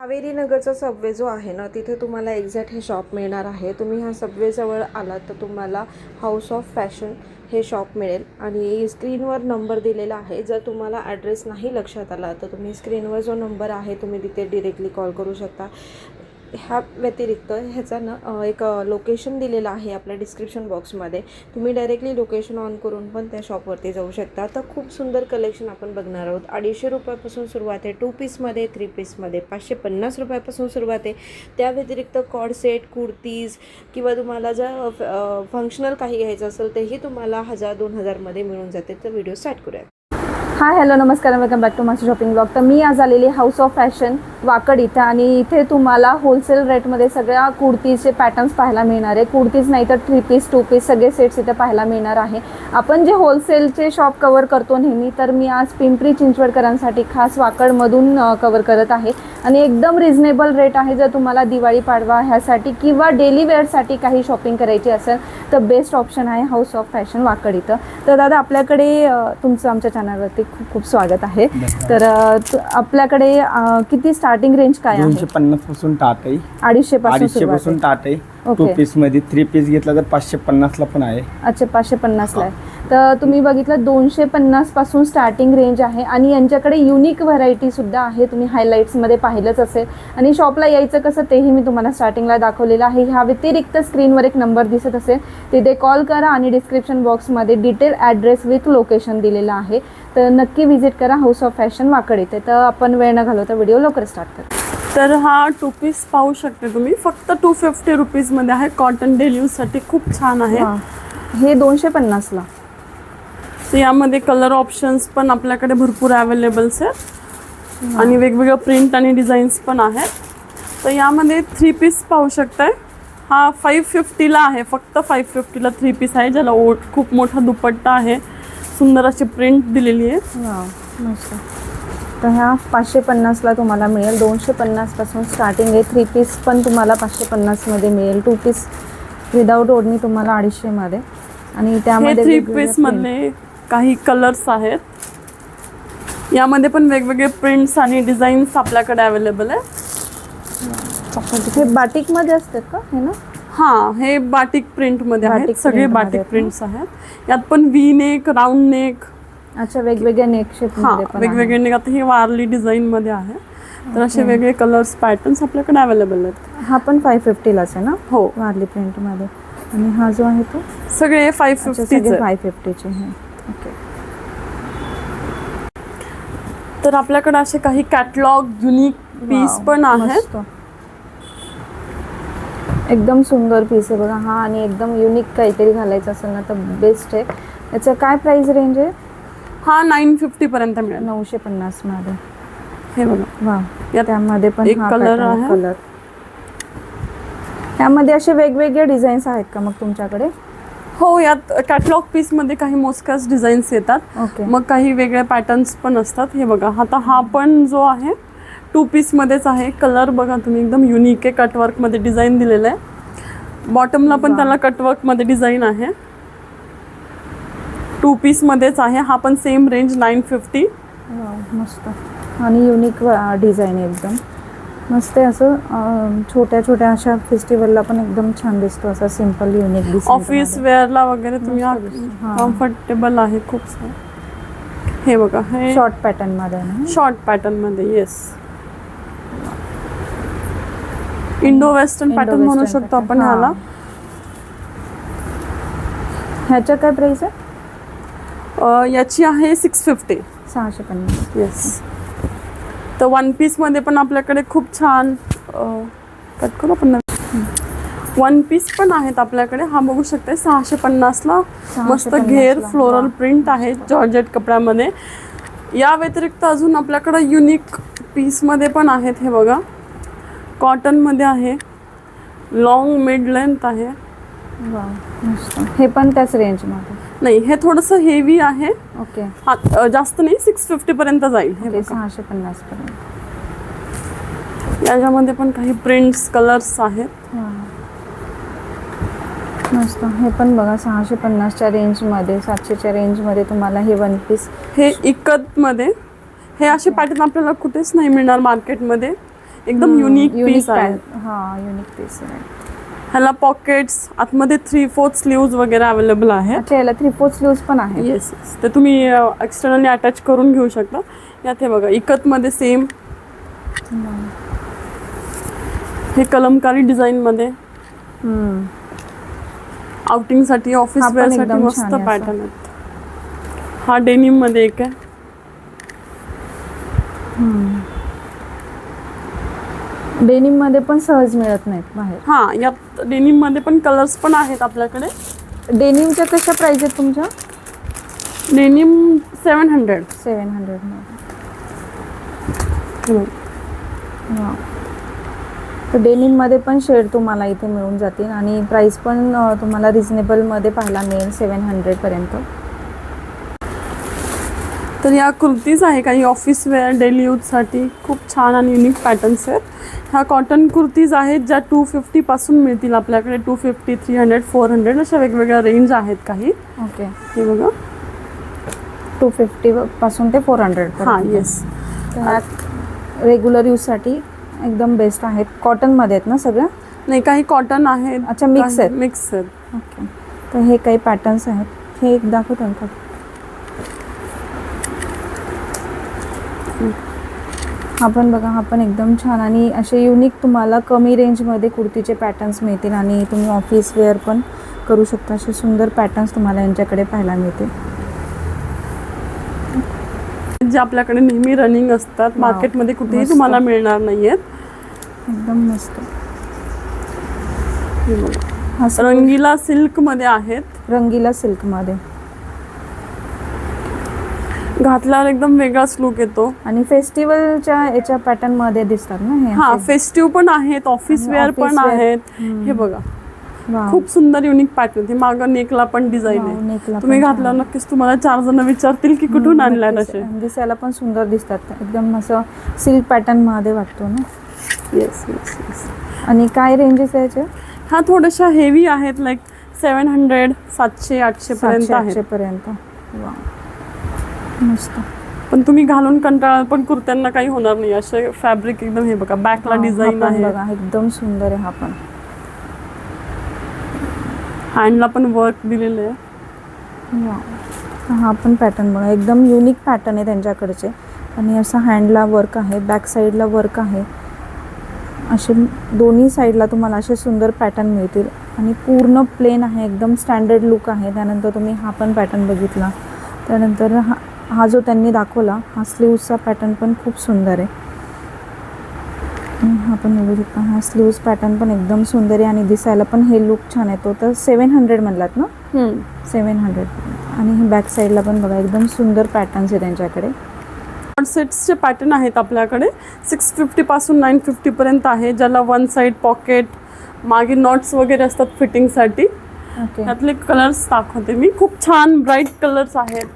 कावेरी नगरचा सबवे जो आहे ना, तिथे तुम्हाला एक्झॅक्ट हे शॉप मिळणार आहे. तुम्ही ह्या सबवेजवळ आलात तर तुम्हाला हाऊस ऑफ फॅशन हे शॉप मिळेल आणि स्क्रीनवर नंबर दिलेला आहे. जर तुम्हाला ॲड्रेस नाही लक्षात आला तर तुम्ही स्क्रीनवर जो नंबर आहे तुम्ही तिथे डिरेक्टली कॉल करू शकता. ह्या व्यतिरिक्त ह्याचा ना एक लोकेशन दिलेलं आहे आपल्या डिस्क्रिप्शन बॉक्समध्ये. तुम्ही डायरेक्टली लोकेशन ऑन करून पण त्या शॉपवरती जाऊ शकता. तर खूप सुंदर कलेक्शन आपण बघणार आहोत. 250 रुपयापासून सुरुवात आहे. 2 पीसमध्ये, 3 पीसमध्ये 550 रुपयापासून सुरुवात आहे. त्या व्यतिरिक्त कॉर्ड सेट, कुर्तीज किंवा तुम्हाला जर फंक्शनल काही घ्यायचं असेल तेही तुम्हाला 1000-2000मध्ये मिळून जाते. तर व्हिडिओ स्टार्ट करूया. हाय हॅलो नमस्कार, वेलकम बॅक टू माझी शॉपिंग ब्लॉग. तर मी आज आलेली हाऊस ऑफ फॅशन वाकड इथं आणि इथे तुम्हाला होलसेल रेटमध्ये सगळ्या कुर्तीचे पॅटर्न्स पाहायला मिळणार आहे. कुर्तीज नाही तर 3 पीस 2 पीस सगळे सेट्स इथे पाहायला मिळणार आहे. आपण जे होलसेलचे शॉप कवर करतो नेहमी, तर मी आज पिंपरी चिंचवडकरांसाठी खास वाकडमधून कवर करत आहे आणि एकदम रिजनेबल रेट आहे. जर तुम्हाला दिवाळी पाडवा ह्यासाठी किंवा डेली वेअरसाठी काही शॉपिंग करायची असेल तर बेस्ट ऑप्शन आहे हाऊस ऑफ फॅशन वाकड इथं. तर दादा आपल्याकडे तुमचं आमच्या चॅनलवरती खूप खूप स्वागत आहे. तर आपल्याकडे किती स्टार्टिंग रेंज काय आहे? 250 पासून स्टार्ट आहे. 250 पासून स्टार्ट आहे. 2 पीस मध्ये 3 पीस घेतला तर 550 ला पण आहे. अच्छा 550 ला आहे. तर तुम्ही बघितलं 250 पासून स्टार्टिंग रेंज आहे आणि यांच्याकडे युनिक व्हरायटी सुद्धा आहे. तुम्ही हायलाईट्समध्ये पाहिलंच असेल आणि शॉपला यायचं कसं तेही मी तुम्हाला स्टार्टिंगला दाखवलेलं आहे. ह्या व्यतिरिक्त स्क्रीनवर एक नंबर दिसत असेल तिथे कॉल करा आणि डिस्क्रिप्शन बॉक्समध्ये डिटेल ॲड्रेस विथ लोकेशन दिलेलं आहे. तर नक्की व्हिजिट करा हाऊस ऑफ फॅशन वाकड इथे. तर आपण वेळ न घालवता व्हिडिओ लवकर स्टार्ट करा. तर हा 2 पीस पाहू शकते तुम्ही, फक्त 250 रुपीजमध्ये आहे. कॉटन डेली यूजसाठी खूप छान आहे. हे 250 ला. तर यामध्ये कलर ऑप्शन्स पण आपल्याकडे भरपूर अवेलेबल्स आहेत आणि वेगवेगळ्या प्रिंट आणि डिझाईन्स पण आहेत. तर यामध्ये 3 पीस पाहू शकताय. हा 550 ला आहे. फक्त 550 ला 3 पीस आहे, ज्याला खूप मोठा दुपट्टा आहे. सुंदर अशी प्रिंट दिलेली आहे. मस्त. तर ह्या 550 ला तुम्हाला मिळेल. 250 पासून स्टार्टिंग आहे. 3 पीस पण तुम्हाला 550 मध्ये मिळेल. 2 पीस विदाउट ओढणी तुम्हाला 250 मध्ये. आणि त्यामध्ये 3 पीस मधले काही कलर्स आहेत. यामध्ये पण वेगवेगळे प्रिंट्स आणि डिझाईन्स आपल्याकडे अवेलेबल आहे. हे बाटिक मध्ये असतात का हे ना? हां, हे बाटिक प्रिंटमध्ये आहेत. सगळे बाटिक प्रिंट्स आहेत. यात पण वी नेक, राऊंड नेक. अच्छा, वेगवेगळ्या नेक शेप मध्ये पण वेगवेगळे नेक. आता हे वारली डिझाईन मध्ये आहे. तर असे वेगळे कलर्स पॅटर्न्स आपल्याकडे अवेलेबल आहेत. हा पण 550 लाच आहे ना? हो, वारली प्रिंट मध्ये. आणि हा जो आहे तो सगळे 550 चे आहे. ओके. तर आपल्याकडे असे काही कॅटलॉग युनिक पीस पण आहेत. एकदम सुंदर पीस आहे बघा हा. आणि एकदम युनिक काहीतरी घालायचं असेल ना तर बेस्ट आहे. याचं काय प्राइस रेंज आहे? हा 950 पर्यंत मिळेल. 950 मध्ये. हे बघा, वा. त्यामध्ये पण एक कलर आहे. कलर त्यामध्ये असे वेगवेगळे डिझाईन्स आहेत का मग तुमच्याकडे? हो, यात कॅटलॉग पीस मध्ये काही मोजक्याच डिझाईन्स येतात. ओके. मग काही वेगळे पॅटर्न्स पण असतात. हे बघा, आता हा पण जो आहे 2 पीस मध्येच आहे. कलर बघा तुम्ही, एकदम युनिक आहे. कटवर्क मध्ये डिझाईन दिलेलं आहे. बॉटमला पण त्याला कटवर्क मध्ये डिझाईन आहे. 2 पीस मध्येच आहे. हा पण सेम रेंज 950. मस्त. आणि युनिक डिझाईन एकदम मस्त आहे. असं छोट्या छोट्या अशा फेस्टिवलला पण एकदम छान दिसतो. असा सिम्पल युनिक दिसतो. ऑफिस वेअरला वगैरे तुम्ही कम्फर्टेबल आहे खूप सारं. हे बघा, हे शॉर्ट पॅटर्न मध्ये ना? शॉर्ट पॅटर्न मध्ये. Yes. Indo western Indo pattern म्हणू वेस्टर्न शकतो pattern. आपण ह्याला. ह्याच्या काय प्राइस आहे? याची आहे 650. 650. येस. तर वन पीसमध्ये पण आपल्याकडे खूप छान कट करू आपण वन पीस पण आहेत आपल्याकडे. हा बघू शकते 650ला मस्त 650 घेर ला. फ्लोरल वा. प्रिंट आहे जॉर्जेट कपड्यामध्ये. या व्यतिरिक्त अजून आपल्याकडे युनिक पीसमध्ये पण आहेत. हे बघा कॉटनमध्ये आहे, लॉंग मिड लेंथ आहे. वा मस्त. हे पण त्याच रेंजमध्ये? नाही, हे थोडंसं हेवी आहे. ओके. हा जास्त नाही, 650 पर्यंत जाईल. हे ओके, बघा 650 पर्यंत. याच्यामध्ये पण काही प्रिंट्स कलर्स आहेत. वा. मस्त. हे पण बघा 650च्या रेंजमध्ये, 700च्या रेंजमध्ये तुम्हाला हे वन पीस. हे इकतमध्ये हे असे पॅटर्न आपल्याला कुठेच नाही मिळणार मार्केटमध्ये. एकदम युनिक पीस आहे. हां, युनिक पीस आहे. ह्याला पॉकेट्स, आतमध्ये 3/4 स्लीव्ज वगैरे अवेलेबल आहेत. अच्छा, याला 3/4 स्लीव्ज पण आहे. येस येस, ते तुम्ही एक्सटर्नली अटॅच करून घेऊ शकता. यात हे बघा इकतमध्ये सेम हे कलमकारी डिझाईनमध्ये आउटिंगसाठी, ऑफिस हा पण वेअरसाठी एकदम मस्त छान आहे पॅटर्न आहेत. हा डेनिममध्ये एक आहे. डेनिम मध्ये पण सहज मिळत नाहीत बाहेर. हा, यात डेनिममध्ये पण कलर्स पण आहेत आपल्याकडे. डेनिमच्या कशा प्राइस आहेत तुमच्या? डेनिम 700. 700 मध्ये. वा. तर डेनिममध्ये पण शेड तुम्हाला इथे मिळून जातील आणि प्राइस पण तुम्हाला रिजनेबलमध्ये पाहायला मिळेल 700 पर्यंत. तर या कुर्तीज आहे काही ऑफिस वेअर डेली यूजसाठी खूप छान आणि युनिक पॅटर्न्स आहेत. ह्या कॉटन कुर्तीज आहेत ज्या 250 पासून मिळतील आपल्याकडे. 250, 300, 400 अशा वेगवेगळ्या रेंज आहेत काही. ओके. हे बघा 250 पासून ते 400 हां. येस. तर ह्या रेग्युलर यूजसाठी एकदम बेस्ट आहेत. कॉटनमध्ये आहेत ना सगळ्या? नाही, काही कॉटन आहेत. अच्छा, मिक्स आहेत. मिक्स आहेत. ओके. तर हे काही पॅटर्न्स आहेत. हे एक दाखवतो का? हा पण बघा, हा पण एकदम छान आणि असे युनिक तुम्हाला कमी रेंजमध्ये कुर्तीचे पॅटर्न्स मिळतील आणि तुम्ही ऑफिस वेअर पण करू शकता. असे सुंदर पॅटर्न्स तुम्हाला यांच्याकडे पाहायला मिळतील. जे आपल्याकडे नेहमी रनिंग असतात, वाव. मार्केटमध्ये कुठेही मस्त. तुम्हाला मिळणार नाहीयेत. एकदम मस्त. हे बघा. हा रंगीला सिल्कमध्ये आहेत. रंगीला सिल्कमध्ये घातल्यावर एकदम वेगळाच लुक येतो. आणि फेस्टिवलच्या याच्या पॅटर्नमध्ये दिसतात ना हे? हा, असे? फेस्टिव्ह पण आहेत, ऑफिस आणि वेअर office पण wear. आहेत. हे बघा वाव. खूप सुंदर युनिक पॅटर्न. हे मागं नेकला पण डिझाईन वाव, आहे. नेकला तुम्ही पण घातल्यावर छान. नक्कीच तुम्हाला 4 जण विचारतील की कुठून आणल्यात नक्कीच. असे. आणि दिसायला पण सुंदर दिसतात. एकदम असं सिल्क पॅटर्नमध्ये वाटतो ना. Yes yes yes. आणि काय रेंजेस आहे याचे? ह्या थोड्याशा हेवी आहेत, लाईक 700, 700, 800 पर्यंत आहेत. 700 पर्यंत. वाव, मस्त. पण तुम्ही घालून कंटाळा, पण कुर्त्यांना काही होणार नाही. असे फॅब्रिक एकदम. हे बघा बॅकला हा, डिझाईन हा पण आहे. बघा एकदम सुंदर आहे. हा पण हँडला पण वर्क दिलेलं आहे. वाव. हा पण पॅटर्न बघा, एकदम युनिक पॅटर्न आहे त्यांच्याकडचे. आणि असं हँडला वर्क आहे, बॅक साईडला वर्क आहे. असे दोन्ही साईडला तुम्हाला असे सुंदर पॅटर्न मिळतील आणि पूर्ण प्लेन आहे, एकदम स्टँडर्ड लुक आहे. त्यानंतर तुम्ही हा पण पॅटर्न बघितला. त्यानंतर हा जो त्यांनी दाखवला, हा स्लीव्सचा पॅटर्न पण खूप सुंदर आहे. हा पण बघू शकता. हा स्लीव्स पॅटर्न पण एकदम सुंदर आहे आणि दिसायला पण हे लुक छान आहे. तो तर 700 म्हणलात ना? 700. आणि हे बॅक साईडला पण बघा एकदम सुंदर पॅटर्न्स आहे त्यांच्याकडे. सेट्सचे पॅटर्न आहेत आपल्याकडे. 650 पासून 950 पर्यंत आहे, ज्याला वन साईड पॉकेट, मागे नॉट्स वगैरे असतात फिटिंगसाठी. ओके. त्यातले कलर्स दाखवते मी. खूप छान ब्राईट कलर्स आहेत.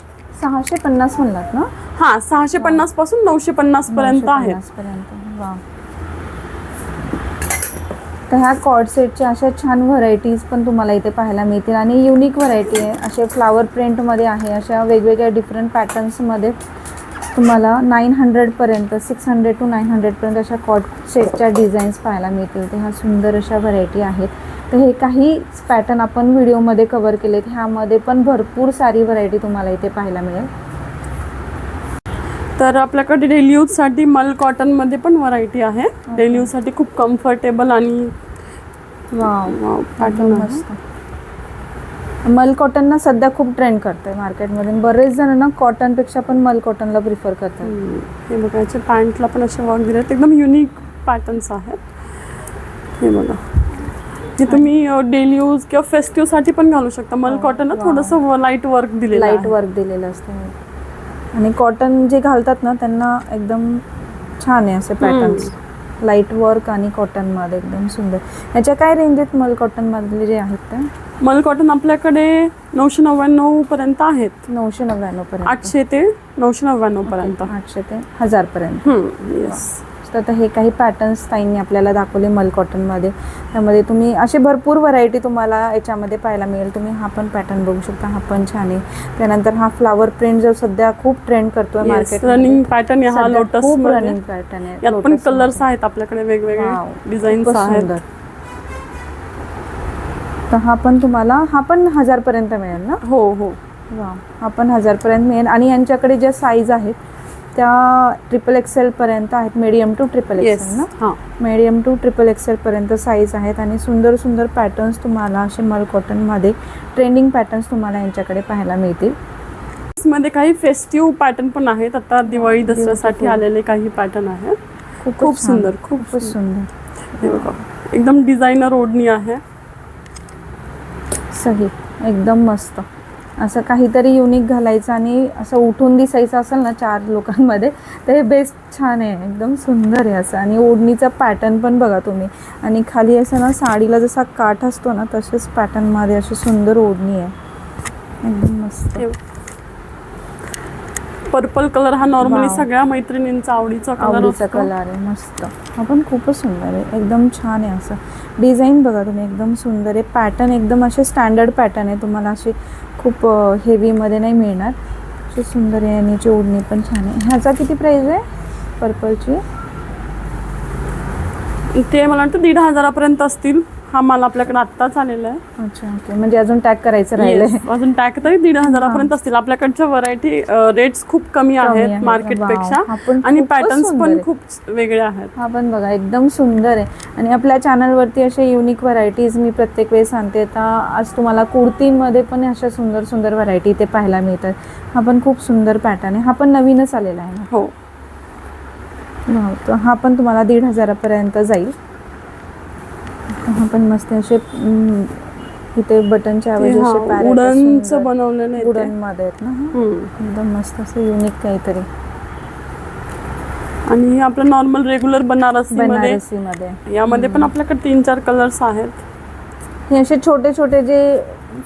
650 म्हणलात ना? हां, 650 पासून 950 पर्यंत आहेत. 950 पर्यंत. वाव. तर ह्या कॉर्ड सेटच्या अशा छान व्हरायटीज पण तुम्हाला इथे पाहायला मिळतील आणि युनिक व्हरायटी आहे. असे फ्लावर प्रिंटमध्ये आहे, अशा वेगवेगळ्या डिफरंट पॅटर्न्समध्ये तुम्हाला 900 पर्यंत, 600 to 900 पर्यंत अशा कॉर्ड सेटच्या डिझाईन्स पाहायला मिळतील. तर ह्या सुंदर अशा व्हरायटी आहेत. तर हे काही पॅटर्न आपण व्हिडिओमध्ये कव्हर केलेत. ह्यामध्ये पण भरपूर सारी व्हरायटी तुम्हाला इथे पाहायला मिळेल. तर आपल्याकडे डेली यूजसाठी मल कॉटनमध्ये पण व्हरायटी आहे. डेली यूजसाठी खूप कम्फर्टेबल आणि वाव पॅटर्न आहे. मस्त. मल कॉटन ना सध्या खूप ट्रेंड करतंय मार्केटमध्ये. बरेच जण ना कॉटनपेक्षा पण मल कॉटनला प्रिफर करतात. हे बघा, याच्या पॅन्टला पण असे वर्क दिले आहेत, एकदम युनिक पॅटर्न्स आहेत. हे बघा, हे तुम्ही डेली यूज किंवा फेस्टिव्हसाठी पण घालू शकता. मल कॉटन थोडंसं लाईट वर्क दिलेलं आहे. लाईट वर्क दिलेलं असतं आणि कॉटन जे घालतात ना त्यांना एकदम छान आहे असे पॅटर्न्स. लाईट वर्क आणि कॉटनमध्ये एकदम सुंदर. याच्या काय रेंज आहेत मल कॉटनमधले जे आहेत ते? मल कॉटन आपल्याकडे 999 पर्यंत आहेत. 999 पर्यंत. 800 ते 999 पर्यंत. 800 ते 1000 पर्यंत. येस. तर आता हे काही पॅटर्न्स ताईंनी आपल्याला दाखवले मल कॉटनमध्ये. त्यामध्ये तुम्ही असे भरपूर व्हरायटी तुम्हाला याच्यामध्ये पाहायला मिळेल. तुम्ही हा पण पॅटर्न बघू शकता, हा पण छान आहे. त्यानंतर हा फ्लावर प्रिंट जो सध्या खूप ट्रेंड करतोय मार्केट. रनिंग पॅटर्न आहे हा लोटस खूप मध्ये. रनिंग पॅटर्न आहे. यात पण कलर्स आहेत आपल्याकडे, वेगवेगळे डिझाईन्स आहेत. तर हा पण तुम्हाला, हा पण 1000 पर्यंत मिळेल ना? हो हो. वा, हा पण 1000 पर्यंत मिळेल. आणि यांच्याकडे ज्या साईज आहेत त्या XXL पर्यंत आहेत. मीडियम टू XXL ना? हां. मीडियम टू XXL पर्यंत साईज आहेत. आणि सुंदर सुंदर पॅटर्न्स तुम्हाला असे मल कॉटनमध्ये ट्रेंडिंग पॅटर्न्स तुम्हाला यांच्याकडे पाहायला मिळतील. मध्ये काही फेस्टिव्ह पॅटर्न पण आहेत. आता दिवाळी दसऱ्यासाठी आलेले काही पॅटर्न आहेत. खूप सुंदर, खूपच सुंदर. हे बघा, एकदम डिझायनर ओढणी आहे. सही, एकदम मस्त. असं काहीतरी युनिक घालायचं आणि असं उठून दिसायचं असेल ना 4 लोकांमध्ये तर हे बेस्ट छान आहे. एकदम सुंदर आहे असं. आणि ओढणीचा पॅटर्न पण बघा तुम्ही. आणि खाली असं ना साडीला जसा काठ असतो ना तसेच पॅटर्नमध्ये अशी सुंदर ओढणी आहे. एकदम मस्त. पर्पल कलर हा नॉर्मली सगळ्या मैत्रिणींचा आवडीचा कलर आहे. मस्त. हा पण खूपच सुंदर आहे. एकदम छान आहे असं. डिझाईन बघा तुम्ही, एकदम सुंदर आहे. पॅटर्न एकदम असे स्टँडर्ड पॅटर्न आहे. तुम्हाला अशी खूप हेवीमध्ये नाही मिळणार. अशी सुंदर आहे. आणि याची ओढणी पण छान आहे. ह्याचा किती प्राईस आहे पर्पलची? ते मला वाटतं 1500 पर्यंत असतील. हा माल आपल्याकडे आत्ताच आलेला आहे. अच्छा, ओके. म्हणजे अजून टॅग करायचं राहिलंय. अजून टॅग तरी 1500 पर्यंत असतील. आपल्याकडच्या व्हरायटी रेट्स खूप कमी आहेत मार्केटपेक्षा. आणि पॅटर्न्स पण खूप वेगळे आहेत. हा पण बघा एकदम सुंदर आहे. आणि आपल्या चॅनलवरती असे युनिक व्हरायटीज मी प्रत्येक वेळेस सांगते. आता आज तुम्हाला कुर्तीमध्ये पण अशा सुंदर सुंदर व्हरायटी ते पाहायला मिळतात. हा पण खूप सुंदर पॅटर्न आहे. हा पण नवीनच आलेला आहे ना? हो. तर हा पण तुम्हाला 1500 पर्यंत जाईल. हा पण मस्त असे इथे बटनच्या ऐवजी असे वुडनचं बनवलेलं आहे. वुडन मध्ये आहेत ना? एकदम मस्त असं युनिक काहीतरी. आणि आपलं नॉर्मल रेग्युलर बनारसी मध्ये यामध्ये पण आपल्याकडे 3-4 कलर्स आहेत. हे असे छोटे छोटे जे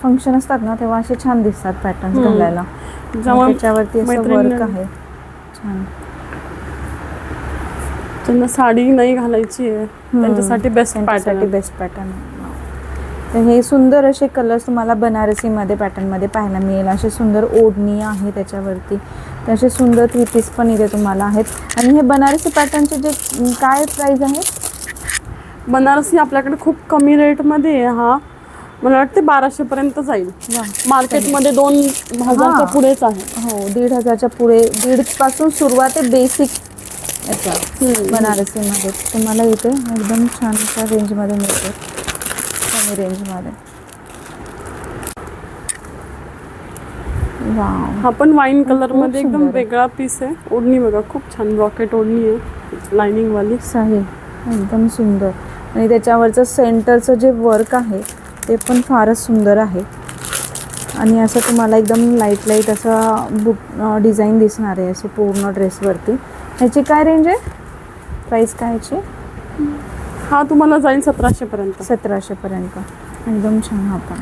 फंक्शन असतात ना तेव्हा असे छान दिसतात पॅटर्न्स घालायला. त्याच्यावरती असं वर्क आहे छान. त्यांना साडी नाही घालायची आहे त्यांच्यासाठी बेस्ट पॅटर्न. तर हे सुंदर असे कलर्स तुम्हाला बनारसीमध्ये पॅटर्नमध्ये पाहायला मिळेल. असे सुंदर ओढणी आहे त्याच्यावरती. असे सुंदर 3 पीस पण इथे तुम्हाला आहेत. आणि हे बनारसी पॅटर्नचे जे काय प्राईस आहे? बनारसी आपल्याकडे खूप कमी रेटमध्ये आहे. हा मला वाटते 1200 पर्यंत जाईल. मार्केटमध्ये 2000च्या पुढेच आहे. हो, 1500च्या पुढे. 1.5 पासून सुरुवात आहे बेसिक याच्या बनारसीमध्ये. तुम्हाला इथे एकदम छान अशा रेंजमध्ये मिळते, कमी रेंजमध्ये. हा पण वाईन कलर मध्ये एकदम वेगळा पीस आहे. ओढणी बघा, खूप छान ब्रॉकेट ओढणी आहे लाइनिंग वाली. आहे एकदम सुंदर. आणि त्याच्यावरचं सेंटरचं जे वर्क आहे ते पण फारच सुंदर आहे. आणि असं तुम्हाला एकदम लाईट असं डिझाईन दिसणार आहे असे पूर्ण ड्रेसवरती. ह्याची काय रेंज आहे? प्राईस काय ह्याची? हा तुम्हाला जाईल 1700 पर्यंत. 1700 पर्यंत. एकदम छान. हा पण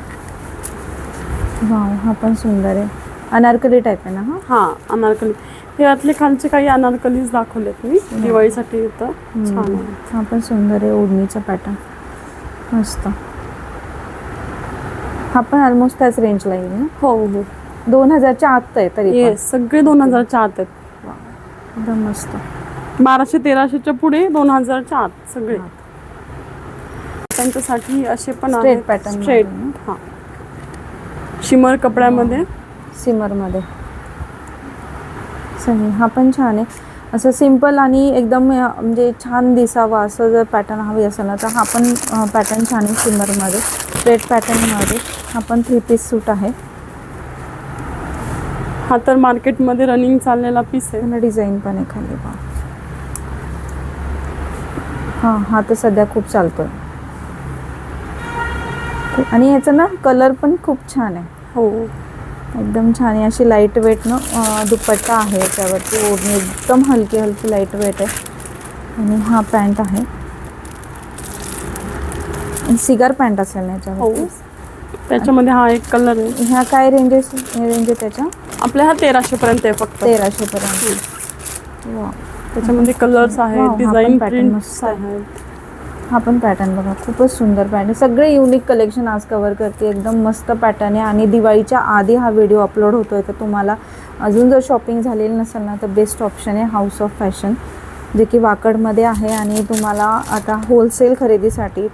हा पण सुंदर आहे. अनारकली टाईप आहे ना? हा अनारकली. हे यातले खालचे काही अनारकलीज दाखवलेत मी दिवाळीसाठी. इथं छान आहे. हा पण सुंदर आहे. ओढणीचा पॅटर्न मस्त. हा पण ऑलमोस्ट त्याच रेंजला येईल ना? हो हो. 2000च्या आत आहे तरी. सगळे 2000च्या आत आहेत. एकदम मस्त. 1200-1300च्या पुढे 2000च्या आत सगळे. त्यांच्यासाठी असे पण स्ट्रेट पॅटर्न. स्ट्रेट. हा शिमर कपड्यामध्ये. सिमरमध्ये सही, हा पण छान आहे. असं सिम्पल आणि एकदम म्हणजे छान दिसावा असं जर पॅटर्न हवी असेल ना तर हा पण पॅटर्न छान आहे. सिमरमध्ये रेड पॅटर्नमध्ये हा पण 3 पीस सूट आहे. हा तर मार्केटमध्ये रनिंग चाललेला पीस आहे. आणि डिझाईन पण आहे खाली पहा. हां, हा तर सध्या खूप चालतोय. आणि याचा ना कलर पण खूप छान आहे. हो, एकदम छान आहे. अशी लाईट वेट ना दुपट्टा आहे याच्यावरती. ओढणी एकदम हलकी हलकी लाईट वेट आहे. आणि हा पॅन्ट आहे. सिगार पॅन्ट असेल ना हो. याच्यावरती. त्याच्यामध्ये हा एक कलर आहे. ह्या काय रेंज आहे त्याच्या? आपल्या हा 1300 पर्यंत आहे फक्त. 1300 पर्यंत. वा, त्याच्यामध्ये कलर्स आहेत, वाव, हा पण डिझाईन pattern प्रिंट्स मस्त आहे. आहेत. हा पण पॅटर्न बघा, खूपच सुंदर पॅटर्न आहे. सगळे युनिक कलेक्शन आज कव्हर करते. एकदम मस्त पॅटर्न आहे. आणि दिवाळीच्या आधी हा व्हिडिओ अपलोड होतोय तर तुम्हाला अजून जर शॉपिंग झालेली नसेल ना तर बेस्ट ऑप्शन आहे हाऊस ऑफ फॅशन, जे की वाकडमध्ये आहे. आणि तुम्हाला आता होलसेल खरेदीसाठी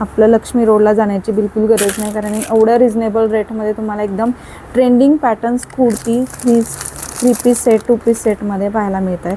आपलं लक्ष्मी रोडला जाण्याची बिलकुल गरज नाही, कारण एवढ्या रिजनेबल रेटमध्ये तुम्हाला एकदम trending patterns kurti 3 piece set 2 piece सेटमध्ये पाहायला मिळत आहेत.